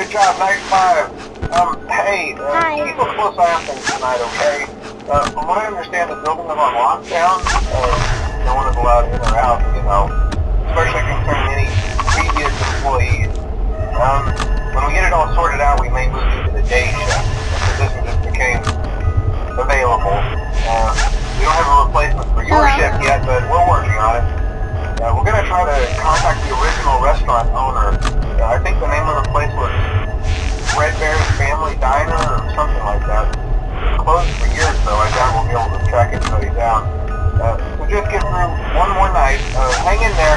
Good job, night 5. Hey, keep a close eye on things tonight, okay? From what I understand, the building is on lockdown. No one is allowed in or out, you know, especially concerning any previous employees. When we get it all sorted out, we may move you to the day shift. The position just became available. We don't have a replacement for your shift yet, but we're working on it. We're going to try to contact the original restaurant owner. I think the name of the place was Freddy's Family Diner or something like that. It's closed for years, though. I doubt we'll be able to track anybody down. So just get through one more night. Hang in there.